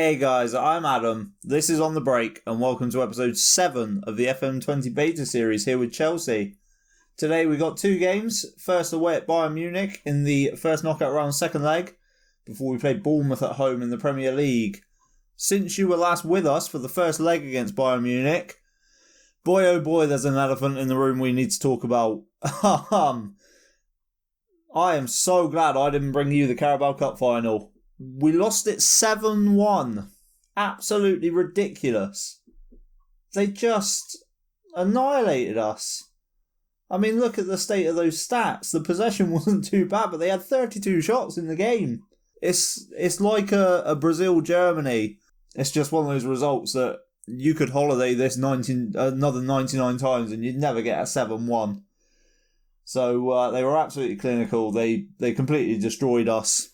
Hey guys, I'm Adam. This is On The Break, and welcome to episode 7 of the FM20 beta series here with Chelsea. Today we got 2 games. First away at Bayern Munich in the first knockout round second leg, before we played Bournemouth at home in the Premier League. Since you were last with us for the first leg against Bayern Munich, boy oh boy, there's an elephant in the room we need to talk about. I am so glad I didn't bring you the Carabao Cup final. We lost it 7-1. Absolutely ridiculous. They just annihilated us. I mean, look at the state of those stats. The possession wasn't too bad, but they had 32 shots in the game. It's like a Brazil-Germany. It's just one of those results that you could holiday this another 99 times and you'd never get a 7-1. So they were absolutely clinical. They completely destroyed us.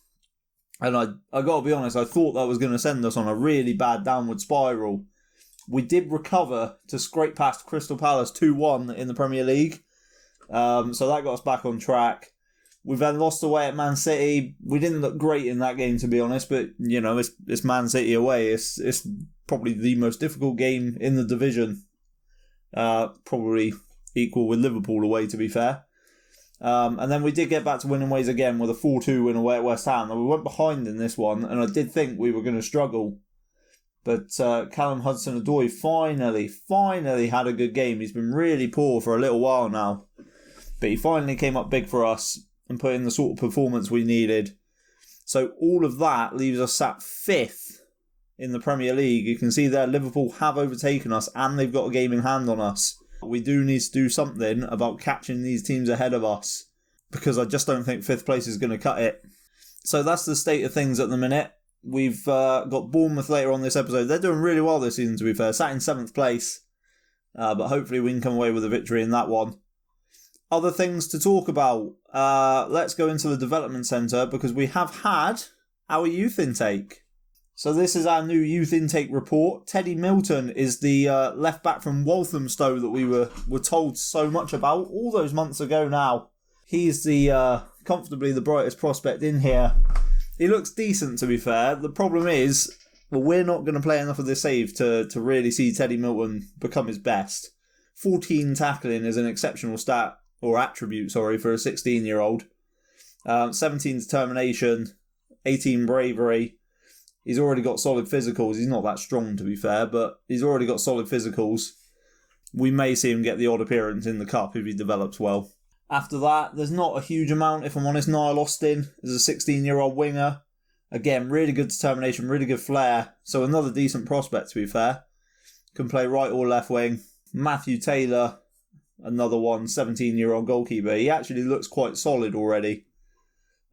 And I got to be honest, I thought that was going to send us on a really bad downward spiral. We did recover to scrape past Crystal Palace 2-1 in the Premier League. So that got us back on track. We then lost away at Man City. We didn't look great in that game, to be honest, but, you know, it's Man City away. It's probably the most difficult game in the division. Probably equal with Liverpool away, to be fair. And then we did get back to winning ways again with a 4-2 win away at West Ham. And we went behind in this one, and I did think we were going to struggle. But Callum Hudson-Odoi finally had a good game. He's been really poor for a little while now. But he finally came up big for us and put in the sort of performance we needed. So all of that leaves us sat 5th in the Premier League. You can see there Liverpool have overtaken us and they've got a game in hand on us. We do need to do something about catching these teams ahead of us, because I just don't think 5th place is going to cut it. So that's the state of things at the minute. We've got Bournemouth later on this episode. They're doing really well this season, to be fair. Sat in 7th place, but hopefully we can come away with a victory in that one. Other things to talk about. Let's go into the development centre, because we have had our youth intake. So this is our new youth intake report. Teddy Milton is the left back from Walthamstow that we were told so much about all those months ago now. He's the comfortably the brightest prospect in here. He looks decent, to be fair. The problem is, well, we're not going to play enough of this save to really see Teddy Milton become his best. 14 tackling is an exceptional attribute for a 16-year-old. 17 determination, 18 bravery. He's already got solid physicals. He's not that strong, to be fair, but he's already got solid physicals. We may see him get the odd appearance in the Cup if he develops well. After that, there's not a huge amount, if I'm honest. Niall Austin is a 16-year-old winger. Again, really good determination, really good flair. So another decent prospect, to be fair. Can play right or left wing. Matthew Taylor, another one, 17-year-old goalkeeper. He actually looks quite solid already.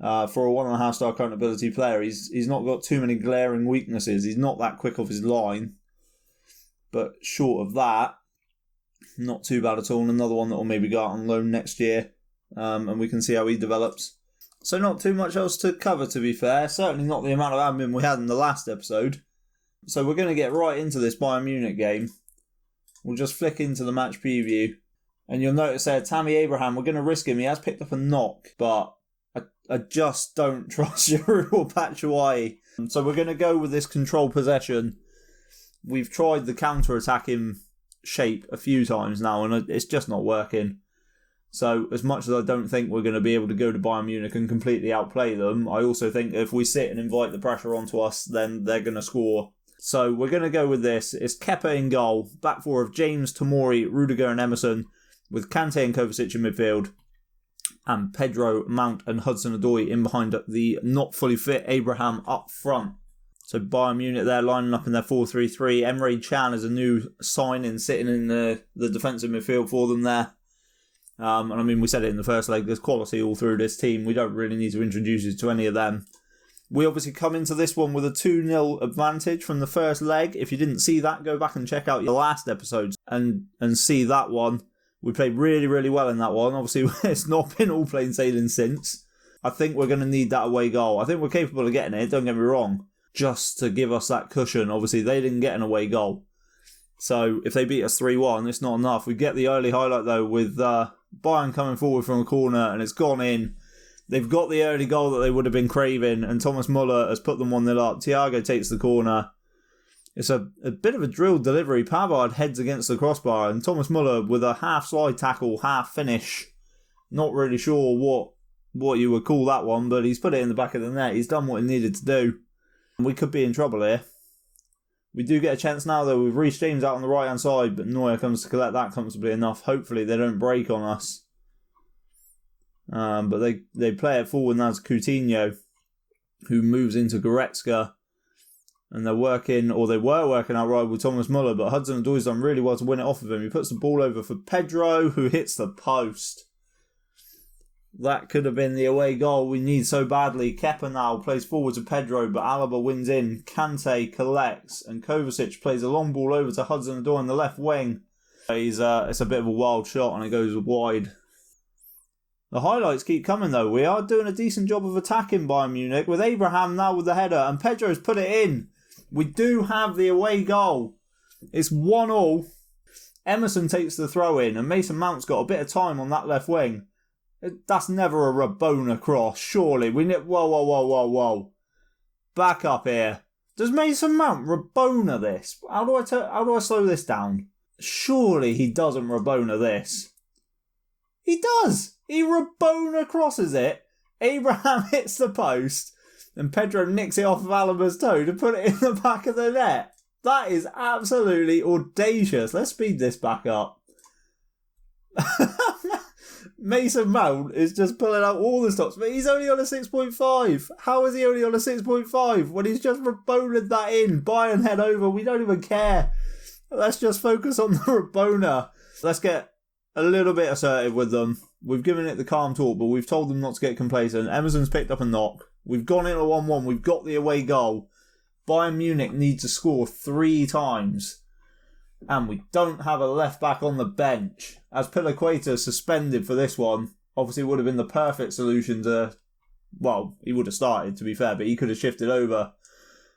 For a 1.5-star accountability player, he's not got too many glaring weaknesses. He's not that quick off his line. But short of that, not too bad at all. And another one that will maybe go out on loan next year. And we can see how he develops. So not too much else to cover, to be fair. Certainly not the amount of admin we had in the last episode. So we're going to get right into this Bayern Munich game. We'll just flick into the match preview. And you'll notice there, Tammy Abraham, we're going to risk him. He has picked up a knock, but I just don't trust Yoruba Batshuayi. So we're going to go with this control possession. We've tried the counter-attacking shape a few times now, and it's just not working. So as much as I don't think we're going to be able to go to Bayern Munich and completely outplay them, I also think if we sit and invite the pressure onto us, then they're going to score. So we're going to go with this. It's Kepa in goal. Back four of James, Tomori, Rudiger and Emerson, with Kante and Kovacic in midfield. And Pedro, Mount and Hudson-Odoi in behind the not fully fit Abraham up front. So Bayern Munich there lining up in their 4-3-3. Emre Can is a new signing sitting in the defensive midfield for them there. And I mean, we said it in the first leg, there's quality all through this team. We don't really need to introduce you to any of them. We obviously come into this one with a 2-0 advantage from the first leg. If you didn't see that, go back and check out your last episodes and see that one. We played really, really well in that one. Obviously, it's not been all plain sailing since. I think we're going to need that away goal. I think we're capable of getting it, don't get me wrong. Just to give us that cushion. Obviously, they didn't get an away goal. So, if they beat us 3-1, it's not enough. We get the early highlight, though, with Bayern coming forward from a corner, and it's gone in. They've got the early goal that they would have been craving, and Thomas Muller has put them 1-0 up. Thiago takes the corner, It's a bit of a drilled delivery. Pavard heads against the crossbar, and Thomas Muller with a half slide tackle, half finish. Not really sure what you would call that one, but he's put it in the back of the net. He's done what he needed to do. We could be in trouble here. We do get a chance now, though, with Reece James out on the right-hand side, but Neuer comes to collect that comfortably enough. Hopefully they don't break on us. But they play it forward now to Coutinho, who moves into Goretzka. And they were working out right with Thomas Muller, but Hudson-Odoi's done really well to win it off of him. He puts the ball over for Pedro, who hits the post. That could have been the away goal we need so badly. Kepa now plays forward to Pedro, but Alaba wins in. Kante collects, and Kovacic plays a long ball over to Hudson-Odoi on the left wing. It's a bit of a wild shot, and it goes wide. The highlights keep coming, though. We are doing a decent job of attacking Bayern Munich, with Abraham now with the header, and Pedro's put it in. We do have the away goal. It's 1-1. Emerson takes the throw in, and Mason Mount's got a bit of time on that left wing. That's never a Rabona cross, surely. Whoa. Back up here. Does Mason Mount Rabona this? How do I slow this down? Surely he doesn't Rabona this. He does! He Rabona crosses it. Abraham hits the post. And Pedro nicks it off of Alaba's toe to put it in the back of the net. That is absolutely audacious. Let's speed this back up. Mason Mount is just pulling out all the stops, but he's only on a 6.5. How is he only on a 6.5 when he's just Rabona'd that in? Bayern head over, we don't even care. Let's just focus on the Rabona. Let's get a little bit assertive with them. We've given it the calm talk, but we've told them not to get complacent. Emerson's picked up a knock. We've gone into 1-1. We've got the away goal. Bayern Munich need to score 3 times. And we don't have a left back on the bench. As Pilaqueta suspended for this one, obviously would have been the perfect solution to... Well, he would have started, to be fair, but he could have shifted over.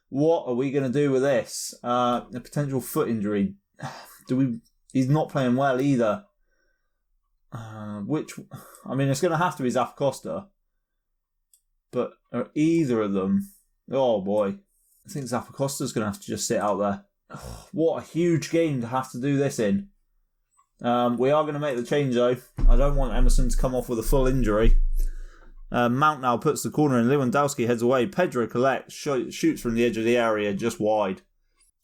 What are we going to do with this? A potential foot injury. He's not playing well either. It's going to have to be Zappacosta. But are either of them... Oh, boy. I think Zappacosta's going to have to just sit out there. Oh, what a huge game to have to do this in. We are going to make the change, though. I don't want Emerson to come off with a full injury. Mount now puts the corner and Lewandowski heads away. Pedro collects, shoots from the edge of the area, just wide.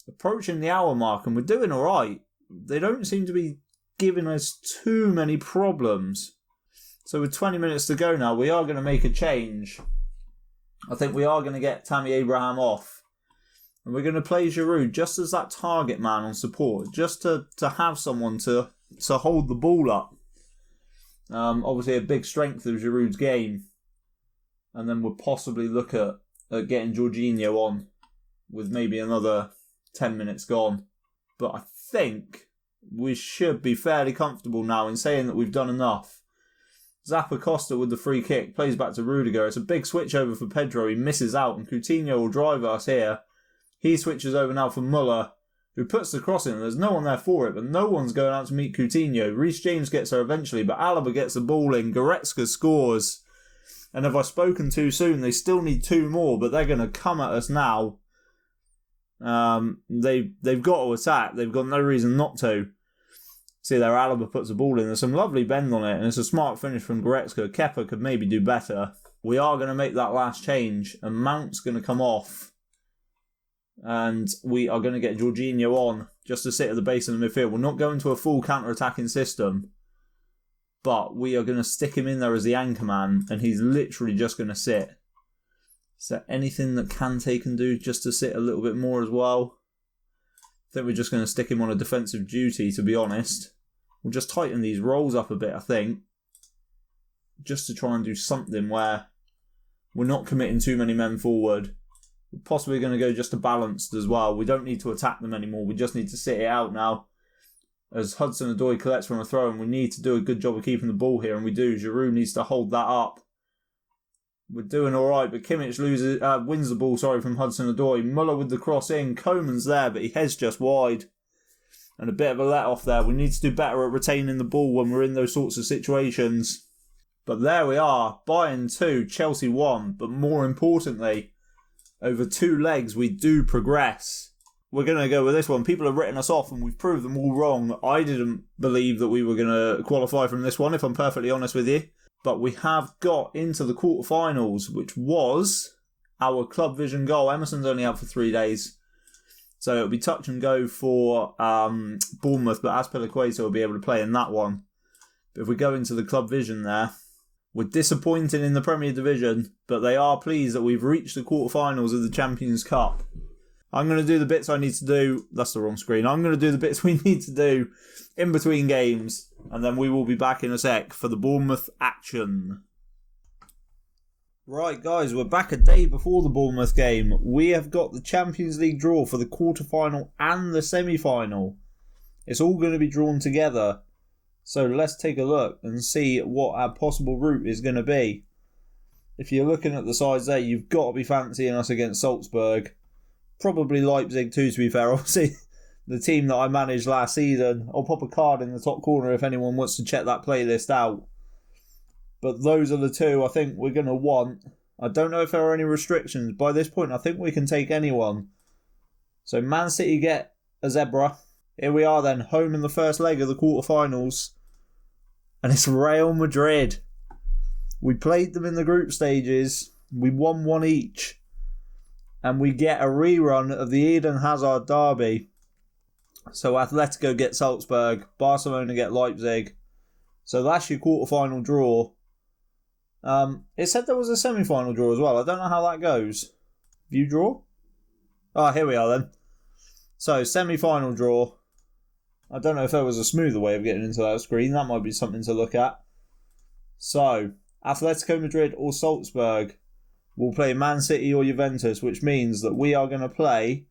Approaching the hour mark, and we're doing alright. They don't seem to be giving us too many problems. So with 20 minutes to go now, we are going to make a change. I think we are going to get Tammy Abraham off. And we're going to play Giroud just as that target man on support, just to have someone to hold the ball up. Obviously a big strength of Giroud's game. And then we'll possibly look at getting Jorginho on with maybe another 10 minutes gone. But I think we should be fairly comfortable now in saying that we've done enough. Zappacosta with the free kick, plays back to Rudiger. It's a big switch over for Pedro. He misses out and Coutinho will drive us here. He switches over now for Muller, who puts the cross in. There's no one there for it, but no one's going out to meet Coutinho. Reece James gets there eventually, but Alaba gets the ball in. Goretzka scores. And if I've spoken too soon, they still need 2 more, but they're going to come at us now. They've got to attack. They've got no reason not to. See there, Alaba puts the ball in. There's some lovely bend on it, and it's a smart finish from Goretzka. Kepa could maybe do better. We are going to make that last change, and Mount's going to come off. And we are going to get Jorginho on just to sit at the base of the midfield. We're not going to a full counter-attacking system, but we are going to stick him in there as the anchor man, and he's literally just going to sit. Is there anything that Kante can do just to sit a little bit more as well? I think we're just going to stick him on a defensive duty, to be honest. We'll just tighten these rolls up a bit, I think, just to try and do something where we're not committing too many men forward. We're possibly going to go just to balanced as well. We don't need to attack them anymore. We just need to sit it out now. As Hudson-Odoi collects from a throw, and we need to do a good job of keeping the ball here, and we do. Giroud needs to hold that up. We're doing all right, but Kimmich wins the ball from Hudson-Odoi. Muller with the cross in. Koeman's there, but he heads just wide. And a bit of a let-off there. We need to do better at retaining the ball when we're in those sorts of situations. But there we are. Bayern 2, Chelsea 1. But more importantly, over 2 legs, we do progress. we're going to go with this one. People have written us off and we've proved them all wrong. I didn't believe that we were going to qualify from this one, if I'm perfectly honest with you. But we have got into the quarterfinals, which was our Club Vision goal. Emerson's only out for 3 days. So it'll be touch and go for Bournemouth, but Azpilicueta will be able to play in that one. But if we go into the Club Vision there, we're disappointed in the Premier Division, but they are pleased that we've reached the quarterfinals of the Champions Cup. I'm going to do the bits I need to do. That's the wrong screen. I'm going to do the bits we need to do in between games, and then we will be back in a sec for the Bournemouth action. Right, guys, we're back a day before the Bournemouth game. We have got the Champions League draw for the quarterfinal and the semi-final. It's all going to be drawn together. So let's take a look and see what our possible route is going to be. If you're looking at the sides there, you've got to be fancying us against Salzburg. Probably Leipzig too, to be fair. Obviously, the team that I managed last season. I'll pop a card in the top corner if anyone wants to check that playlist out. But those are the two I think we're going to want. I don't know if there are any restrictions. By this point, I think we can take anyone. So Man City get a zebra. Here we are then, home in the first leg of the quarterfinals. And it's Real Madrid. We played them in the group stages. We won one each. And we get a rerun of the Eden Hazard derby. So Atletico get Salzburg. Barcelona get Leipzig. So that's your quarterfinal draw. It said there was a semi-final draw as well. I don't know how that goes. View draw? Ah, here we are then. So, semi-final draw. I don't know if there was a smoother way of getting into that screen. That might be something to look at. So, Atletico Madrid or Salzburg will play Man City or Juventus, which means that we are going to play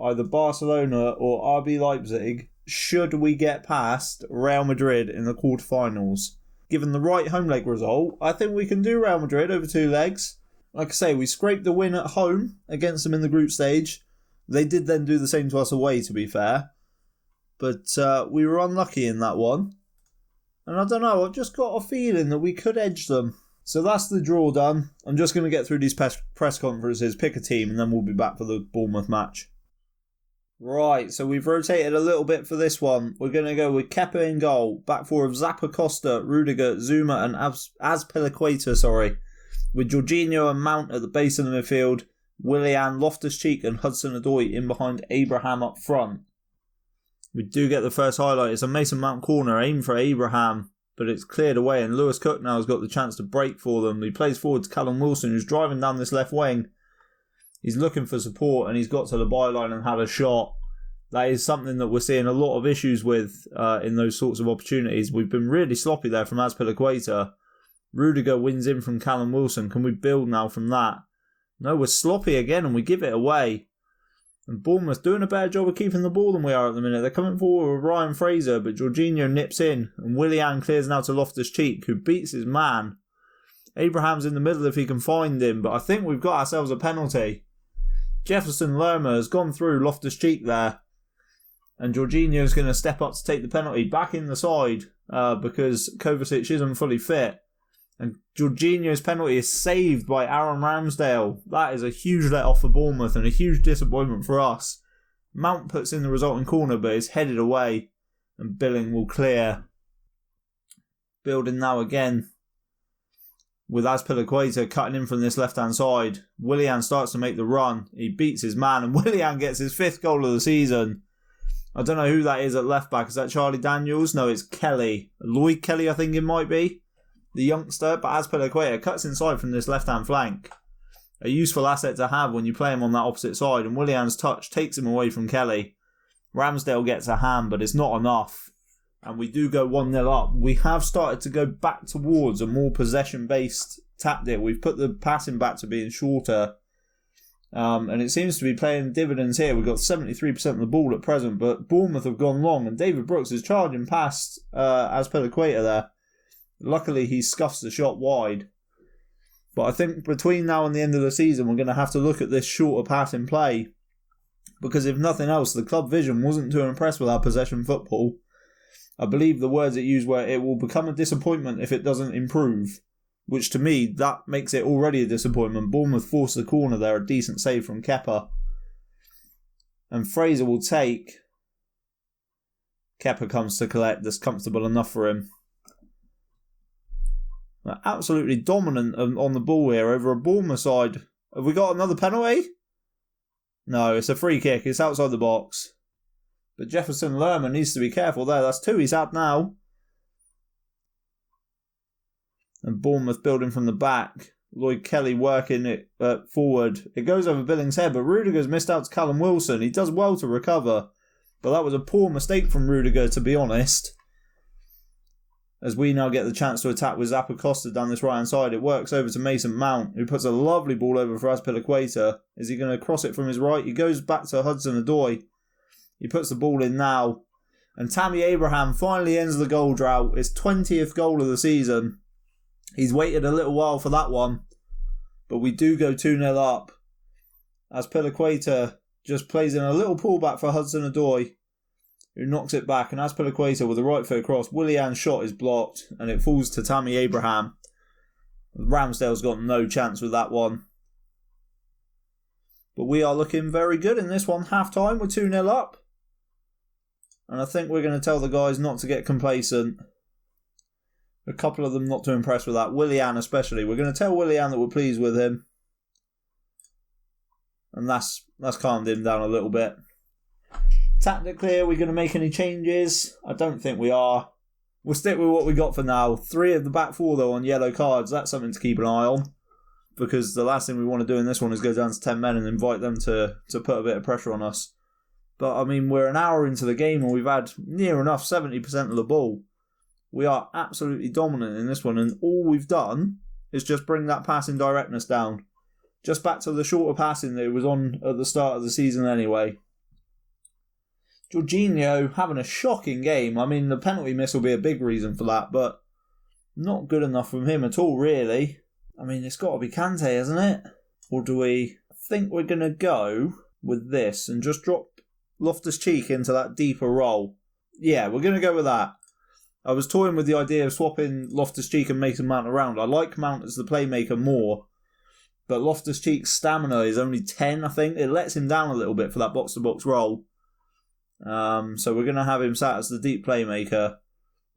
either Barcelona or RB Leipzig should we get past Real Madrid in the quarterfinals. Given the right home leg result, I think we can do Real Madrid over 2 legs. Like I say, we scraped the win at home against them in the group stage. They did then do the same to us away, to be fair. But we were unlucky in that one. And I don't know, I've just got a feeling that we could edge them. So that's the draw done. I'm just going to get through these press conferences, pick a team, and then we'll be back for the Bournemouth match. Right, so we've rotated a little bit for this one. We're going to go with Kepa in goal. Back four of Zappa, Costa, Rudiger, Zuma and Azpilicueta, with Jorginho and Mount at the base of the midfield, Willian, Loftus-Cheek and Hudson-Odoi in behind Abraham up front. We do get the first highlight. It's a Mason Mount corner, aimed for Abraham, but it's cleared away and Lewis Cook now has got the chance to break for them. He plays forward to Callum Wilson, who's driving down this left wing. He's looking for support and he's got to the byline and had a shot. That is something that we're seeing a lot of issues with in those sorts of opportunities. We've been really sloppy there from Azpilicueta. Rudiger wins in from Callum Wilson. Can we build now from that? No, we're sloppy again and we give it away. And Bournemouth doing a better job of keeping the ball than we are at the minute. They're coming forward with Ryan Fraser, but Jorginho nips in. And Willian clears now to Loftus-Cheek, who beats his man. Abraham's in the middle if he can find him, but I think we've got ourselves a penalty. Jefferson Lerma has gone through Loftus-Cheek there. And Jorginho's going to step up to take the penalty back in the side because Kovacic isn't fully fit. And Jorginho's penalty is saved by Aaron Ramsdale. That is a huge let-off for Bournemouth and a huge disappointment for us. Mount puts in the resulting corner but is headed away and Billing will clear. Building now again with Azpilicueta cutting in from this left-hand side. Willian starts to make the run. He beats his man and Willian gets his 5th goal of the season. I don't know who that is at left-back. Is that Charlie Daniels? No, it's Kelly. Lloyd Kelly, I think it might be. The youngster, but Azpilicueta cuts inside from this left-hand flank. A useful asset to have when you play him on that opposite side, and Willian's touch takes him away from Kelly. Ramsdale gets a hand, but it's not enough. And we do go 1-0 up. We have started to go back towards a more possession-based tactic. We've put the passing back to being shorter. And it seems to be paying dividends here. We've got 73% of the ball at present, but Bournemouth have gone long, and David Brooks is charging past Azpilicueta there. Luckily, he scuffs the shot wide. But I think between now and the end of the season, we're going to have to look at this shorter passing play. Because if nothing else, the club vision wasn't too impressed with our possession football. I believe the words it used were, it will become a disappointment if it doesn't improve. Which to me, that makes it already a disappointment. Bournemouth forced the corner there, a decent save from Kepa. And Fraser will take. Kepa comes to collect. That's comfortable enough for him. Absolutely dominant on the ball here over a Bournemouth side. Have we got another penalty? No, it's a free kick. It's outside the box. But Jefferson Lerman needs to be careful there. That's 2 he's had now. And Bournemouth building from the back. Lloyd Kelly working it forward. It goes over Billings' head, but Rudiger's missed out to Callum Wilson. He does well to recover. But that was a poor mistake from Rudiger, to be honest. As we now get the chance to attack with Zappacosta down this right-hand side, it works over to Mason Mount, who puts a lovely ball over for Azpilicueta. Is he going to cross it from his right? He goes back to Hudson-Odoi. He puts the ball in now. And Tammy Abraham finally ends the goal drought. His 20th goal of the season. He's waited a little while for that one. But we do go 2-0 up. Azpilicueta just plays in a little pullback for Hudson-Odoi, who knocks it back, and Azpilicueta with a right foot cross. Willian's shot is blocked, and it falls to Tammy Abraham. Ramsdale's got no chance with that one. But we are looking very good in this one. Half-time, we're 2-0 up. And I think we're going to tell the guys not to get complacent. A couple of them not too impressed with that. Willian especially. We're going to tell Willian that we're pleased with him. And that's calmed him down a little bit. Tactically, are we going to make any changes? I don't think we are. We'll stick with what we got for now. 3 of the back 4, though, on yellow cards. That's something to keep an eye on. Because the last thing we want to do in this one is go down to 10 men and invite them to put a bit of pressure on us. But, I mean, we're an hour into the game and we've had near enough 70% of the ball. We are absolutely dominant in this one, and all we've done is just bring that passing directness down. Just back to the shorter passing that it was on at the start of the season anyway. Jorginho having a shocking game. I mean, the penalty miss will be a big reason for that, but not good enough from him at all, really. I mean, it's got to be Kante, hasn't it? Or do we think we're going to go with this and just drop Loftus-Cheek into that deeper role? Yeah, we're going to go with that. I was toying with the idea of swapping Loftus-Cheek and Mason Mount around. I like Mount as the playmaker more, but Loftus-Cheek's stamina is only 10, I think. It lets him down a little bit for that box-to-box role. So we're going to have him sat as the deep playmaker.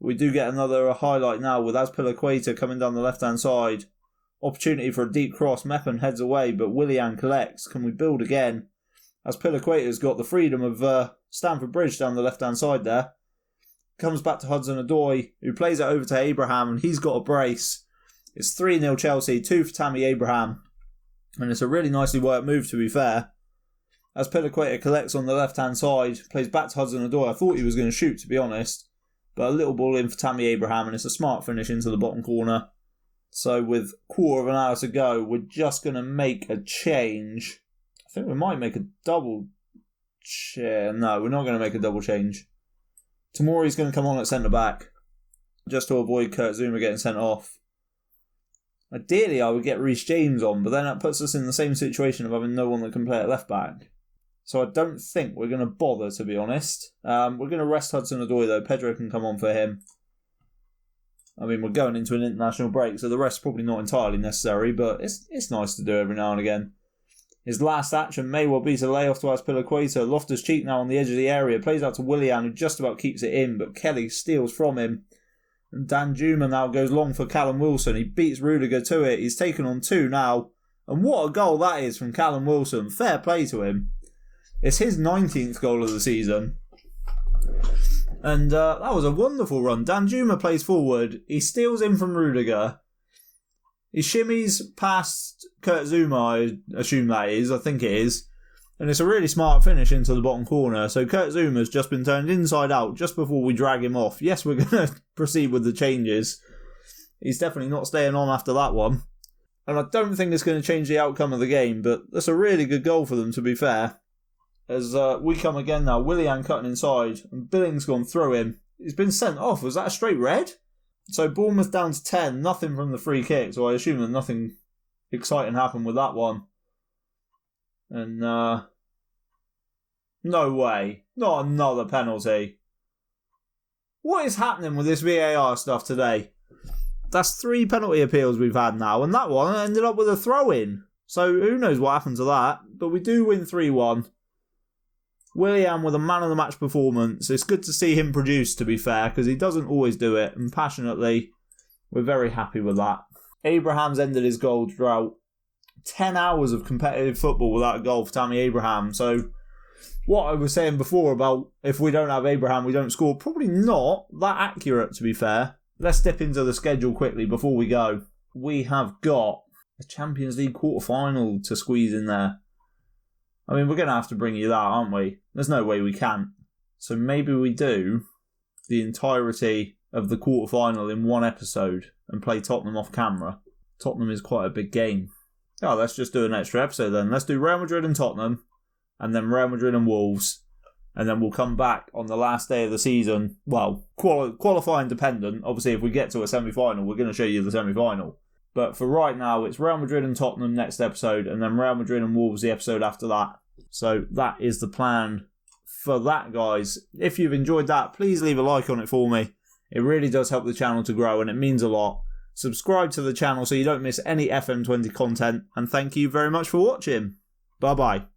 We do get another highlight now with Azpilicueta coming down the left-hand side. Opportunity for a deep cross. Meppen heads away, but Willian collects. Can we build again? Azpilicueta's got the freedom of Stamford Bridge down the left-hand side there. Comes back to Hudson-Odoi, who plays it over to Abraham, and he's got a brace. It's 3-0 Chelsea, 2 for Tammy Abraham. And it's a really nicely worked move, to be fair. Azpilicueta collects on the left-hand side, plays back to Hudson-Odoi. I thought he was going to shoot, to be honest. But a little ball in for Tammy Abraham, and it's a smart finish into the bottom corner. So with quarter of an hour to go, we're just going to make a change. I think we might make a double change. No, we're not going to make a double change. Tomori's going to come on at centre-back, just to avoid Kurt Zouma getting sent off. Ideally, I would get Reece James on, but then that puts us in the same situation of having no one that can play at left-back. So I don't think we're going to bother, to be honest. We're going to rest Hudson-Odoi, though. Pedro can come on for him. I mean, we're going into an international break, so the rest's probably not entirely necessary, but it's nice to do every now and again. His last action may well be to lay off to Azpilicueta. Loftus-Cheek now on the edge of the area. Plays out to Willian, who just about keeps it in, but Kelly steals from him. And Danjuma now goes long for Callum Wilson. He beats Rudiger to it. He's taken on 2 now. And what a goal that is from Callum Wilson. Fair play to him. It's his 19th goal of the season. And that was a wonderful run. Danjuma plays forward. He steals in from Rudiger. He shimmies past Kurt Zouma, I assume that is. I think it is. And it's a really smart finish into the bottom corner. So Kurt Zuma's just been turned inside out just before we drag him off. Yes, we're going to proceed with the changes. He's definitely not staying on after that one. And I don't think it's going to change the outcome of the game, but that's a really good goal for them, to be fair. As we come again now, Willian cutting inside, and Billings gone through him. He's been sent off. Was that a straight red? So Bournemouth down to 10, nothing from the free kick, so I assume that nothing exciting happened with that one. And no way, not another penalty. What is happening with this VAR stuff today? That's 3 penalty appeals we've had now, and that one ended up with a throw-in. So who knows what happened to that, but we do win 3-1. Willian with a man of the match performance. It's good to see him produce, to be fair, because he doesn't always do it, and passionately, we're very happy with that. Abraham's ended his goal drought. 10 hours of competitive football without a goal for Tammy Abraham. So, what I was saying before about if we don't have Abraham, we don't score, probably not that accurate, to be fair. Let's dip into the schedule quickly before we go. We have got a Champions League quarter-final to squeeze in there. I mean, we're going to have to bring you that, aren't we? There's no way we can't. So maybe we do the entirety of the quarter-final in one episode and play Tottenham off camera. Tottenham is quite a big game. Oh, let's just do an extra episode then. Let's do Real Madrid and Tottenham, and then Real Madrid and Wolves, and then we'll come back on the last day of the season. Well, qualifying dependent. Obviously, if we get to a semi-final, we're going to show you the semi-final. But for right now, it's Real Madrid and Tottenham next episode, and then Real Madrid and Wolves the episode after that. So that is the plan for that, guys. If you've enjoyed that, please leave a like on it for me. It really does help the channel to grow, and it means a lot. Subscribe to the channel so you don't miss any FM20 content, and thank you very much for watching. Bye-bye.